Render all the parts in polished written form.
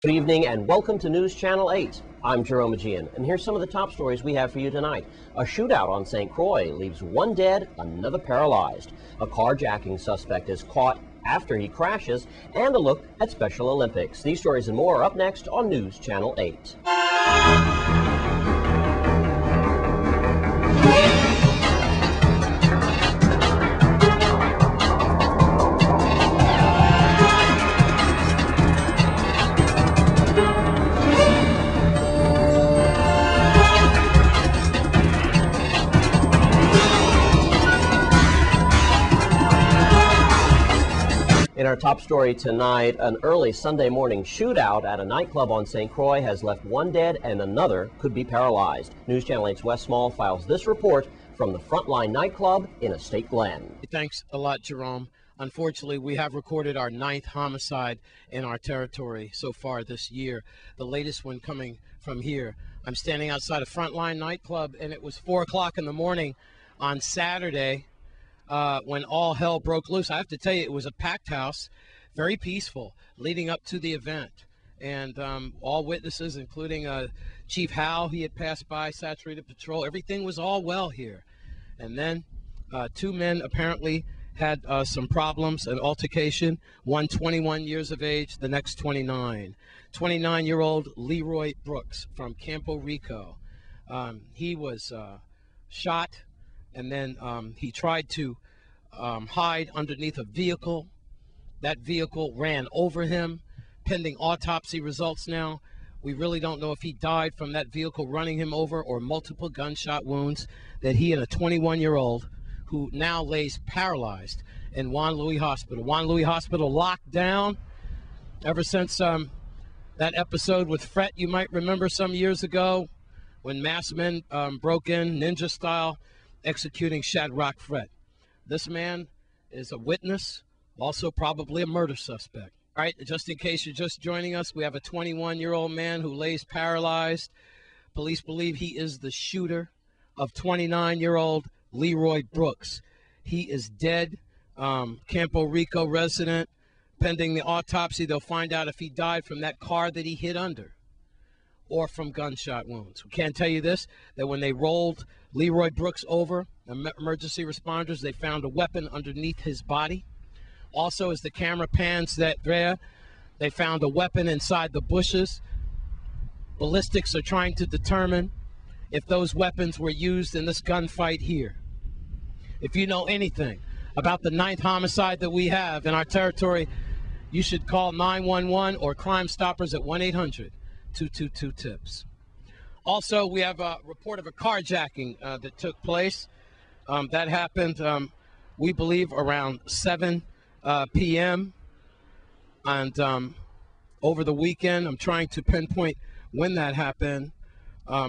Good evening and welcome to News Channel 8. I'm Jerome Aegean, and here's some of the top stories we have for you tonight. A shootout on St. Croix leaves one dead, another paralyzed. A carjacking suspect is caught after he crashes, and a look at Special Olympics. These stories and more are up next on News Channel 8. In our top story tonight, an early Sunday morning shootout at a nightclub on St. Croix has left one dead and another could be paralyzed. News Channel 8's Wes Small files this report from the Frontline nightclub in Estate Glen. Thanks a lot, Jerome. Unfortunately, we have recorded our 9th homicide in our territory so far this year, the latest one coming from here. I'm standing outside a Frontline nightclub, and it was 4 o'clock in the morning on Saturday when all hell broke loose. I have to tell you, it was a packed house, very peaceful, leading up to the event. And all witnesses, including Chief Howe, he had passed by, saturated patrol. Everything was all well here. And then 2 men apparently had some problems, an altercation, one 21 years of age, the next 29. 29-year-old Leroy Brooks from Campo Rico. He was shot, and then he tried to hide underneath a vehicle. That vehicle ran over him. Pending autopsy results now, we really don't know if he died from that vehicle running him over or multiple gunshot wounds that he and a 21-year-old who now lays paralyzed in Juan Luis Hospital. Juan Luis Hospital locked down ever since that episode with Fret, you might remember some years ago, when masked men broke in, ninja style, executing Shadrach Fret. This man is a witness, also probably a murder suspect. All right, just in case you're just joining us, we have a 21-year-old man who lays paralyzed. Police believe he is the shooter of 29-year-old Leroy Brooks. He is dead, Campo Rico resident. Pending the autopsy, they'll find out if he died from that car that he hit under or from gunshot wounds. We can't tell you this, that when they rolled Leroy Brooks over, emergency responders, they found a weapon underneath his body. Also, as the camera pans there, they found a weapon inside the bushes. Ballistics are trying to determine if those weapons were used in this gunfight here. If you know anything about the 9th homicide that we have in our territory, you should call 911 or Crime Stoppers at 1-800-222-TIPS. Also, we have a report of a carjacking that took place. That happened, we believe, around 7 p.m. And over the weekend, I'm trying to pinpoint when that happened.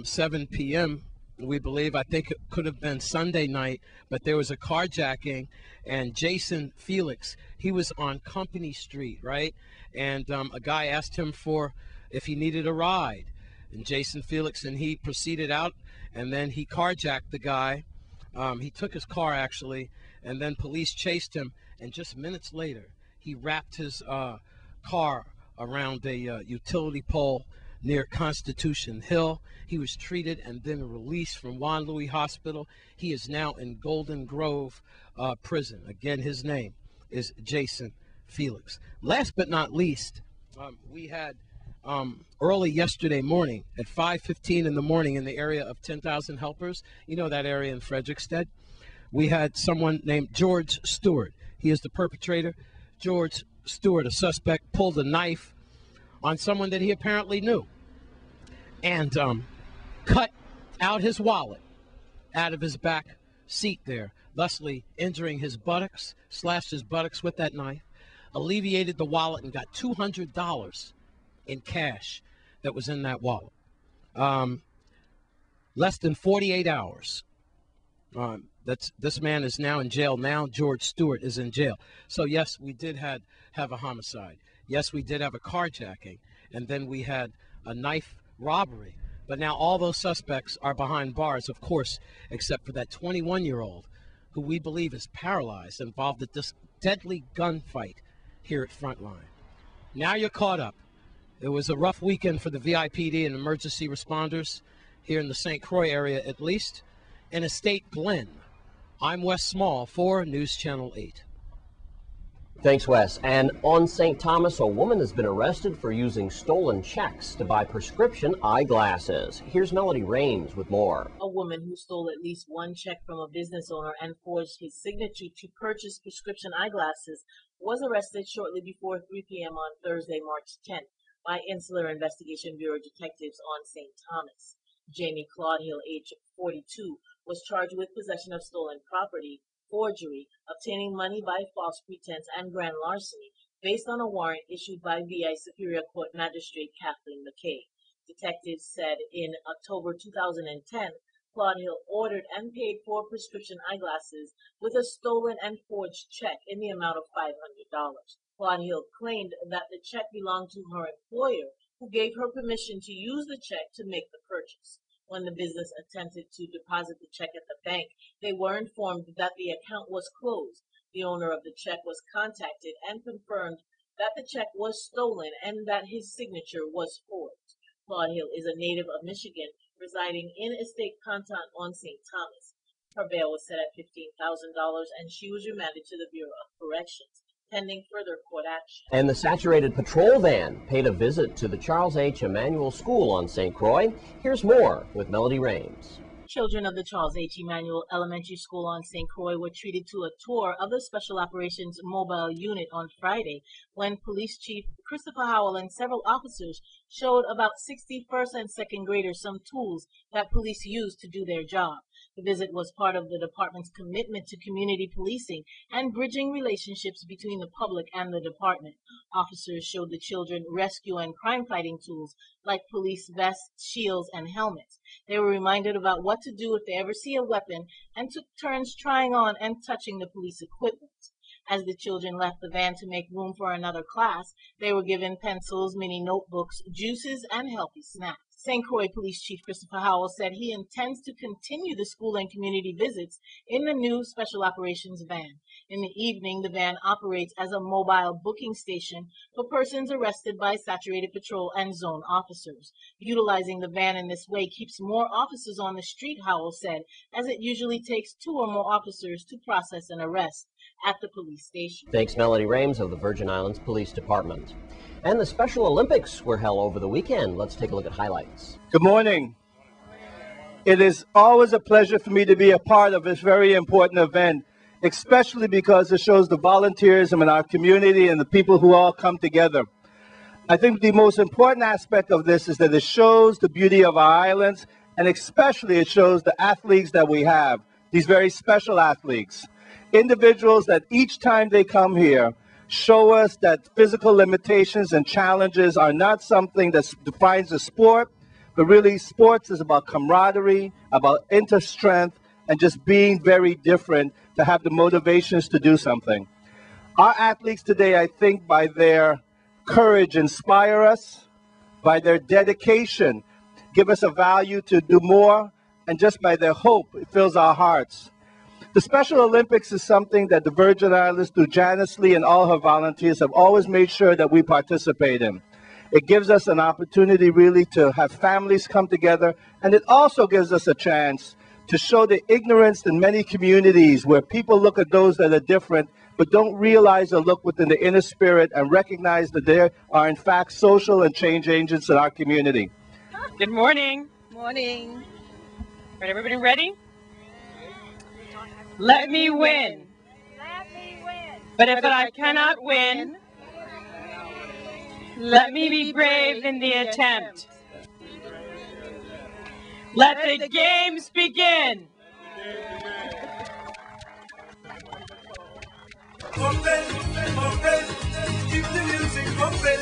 7 p.m., we believe. I think it could have been Sunday night, but there was a carjacking, and Jason Felix, he was on Company Street, right? And a guy asked him if he needed a ride. And Jason Felix and he proceeded out, and then he carjacked the guy. He took his car, actually, and then police chased him, and just minutes later, he wrapped his car around a utility pole near Constitution Hill. He was treated and then released from Juan Luis Hospital. He is now in Golden Grove Prison. Again, his name is Jason Felix. Last but not least, we had early yesterday morning at 5:15 in the morning in the area of 10,000 Helpers. You know that area in Frederickstead. We had someone named George Stewart. He is the perpetrator. George Stewart, a suspect, pulled a knife on someone that he apparently knew and cut out his wallet out of his back seat there, thusly injuring his buttocks, slashed his buttocks with that knife, alleviated the wallet, and got $200 in cash that was in that wallet. Less than 48 hours. This man is now in jail. Now George Stewart is in jail. So yes, we did have a homicide. Yes, we did have a carjacking, and then we had a knife robbery. But now all those suspects are behind bars, of course, except for that 21-year-old who we believe is paralyzed, involved in this deadly gunfight here at Frontline. Now you're caught up. It was a rough weekend for the VIPD and emergency responders here in the St. Croix area, at least. In Estate Glen, I'm Wes Small for News Channel 8. Thanks, Wes. And on St. Thomas, a woman has been arrested for using stolen checks to buy prescription eyeglasses. Here's Melody Rames with more. A woman who stole at least one check from a business owner and forged his signature to purchase prescription eyeglasses was arrested shortly before 3 p.m. on Thursday, March 10th, by Insular Investigation Bureau detectives on St. Thomas. Jamie Claude-Hill, age 42, was charged with possession of stolen property, forgery, obtaining money by false pretense, and grand larceny based on a warrant issued by VI Superior Court Magistrate Kathleen McKay. Detectives said in October 2010, Claude-Hill ordered and paid for prescription eyeglasses with a stolen and forged check in the amount of $500. Claude-Hill claimed that the check belonged to her employer, who gave her permission to use the check to make the purchase. When the business attempted to deposit the check at the bank, they were informed that the account was closed. The owner of the check was contacted and confirmed that the check was stolen and that his signature was forged. Claude-Hill is a native of Michigan, residing in Estate Canton on St. Thomas. Her bail was set at $15,000 and she was remanded to the Bureau of Corrections, pending further court action. And the saturated patrol van paid a visit to the Charles H. Emanuel School on St. Croix. Here's more with Melody Rames. Children of the Charles H. Emanuel Elementary School on St. Croix were treated to a tour of the Special Operations Mobile Unit on Friday, when Police Chief Christopher Howell and several officers showed about 60 first and second graders some tools that police use to do their job. The visit was part of the department's commitment to community policing and bridging relationships between the public and the department. Officers showed the children rescue and crime-fighting tools like police vests, shields, and helmets. They were reminded about what to do if they ever see a weapon and took turns trying on and touching the police equipment. As the children left the van to make room for another class, they were given pencils, mini notebooks, juices, and healthy snacks. St. Croix Police Chief Christopher Howell said he intends to continue the school and community visits in the new Special Operations van. In the evening, the van operates as a mobile booking station for persons arrested by saturated patrol and zone officers. Utilizing the van in this way keeps more officers on the street, Howell said, as it usually takes 2 or more officers to process an arrest at the police station. Thanks, Melody Rames of the Virgin Islands Police Department. And the Special Olympics were held over the weekend. Let's take a look at highlights. Good morning. It is always a pleasure for me to be a part of this very important event, especially because it shows the volunteerism in our community and the people who all come together. I think the most important aspect of this is that it shows the beauty of our islands, and especially it shows the athletes that we have, these very special athletes. Individuals that each time they come here show us that physical limitations and challenges are not something that defines a sport, but really sports is about camaraderie, about inter-strength, and just being very different to have the motivations to do something. Our athletes today, I think, by their courage inspire us, by their dedication give us a value to do more, and just by their hope, it fills our hearts. The Special Olympics is something that the Virgin Islands, through Janice Lee and all her volunteers, have always made sure that we participate in. It gives us an opportunity really to have families come together, and it also gives us a chance to show the ignorance in many communities where people look at those that are different but don't realize or look within the inner spirit and recognize that they are in fact social and change agents in our community. Good morning. Morning. Right, everybody ready? Let me win. Let me win. But if I cannot win, let me be brave in the attempt. Let the games begin. Keep the music bumping.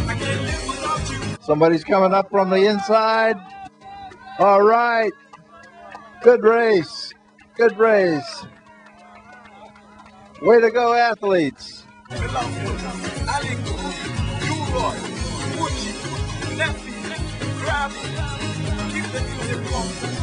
I can't live without you. Somebody's coming up from the inside. All right. Good race. Good race. Way to go, athletes. Keep the music bumping.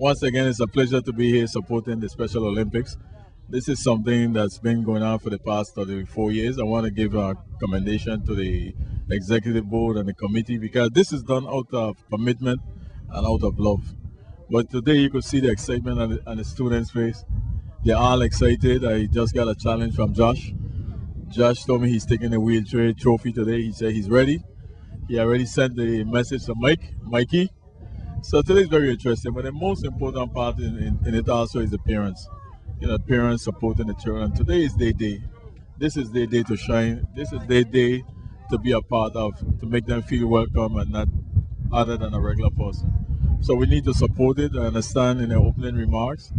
Once again, it's a pleasure to be here supporting the Special Olympics. This is something that's been going on for the past 34 years. I want to give a commendation to the executive board and the committee because this is done out of commitment and out of love. But today you could see the excitement on the students' face. They're all excited. I just got a challenge from Josh. Josh told me he's taking a wheelchair trophy today. He said he's ready. He already sent the message to Mikey. So today is very interesting. But the most important part in it also is the parents. You know, parents supporting the children. Today is their day. This is their day to shine. This is their day to be a part of, to make them feel welcome and not other than a regular person. So we need to support it. I understand in the opening remarks,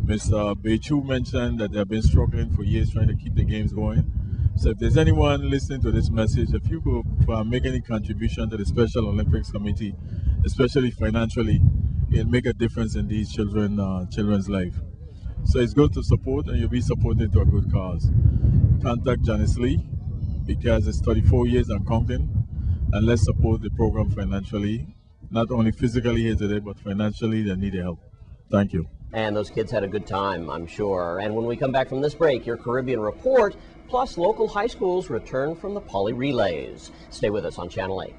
Mr. Pt1 mentioned that they have been struggling for years trying to keep the games going. So if there's anyone listening to this message, if you could make any contribution to the Special Olympics Committee, especially financially, it'll make a difference in these children's life. So it's good to support, and you'll be supported to a good cause. Contact Janice Lee, because it's 34 years and counting, and let's support the program financially, not only physically here today, but financially they need help. Thank you. And those kids had a good time, I'm sure. And when we come back from this break, your Caribbean Report, plus local high schools return from the Poly Relays. Stay with us on Channel 8.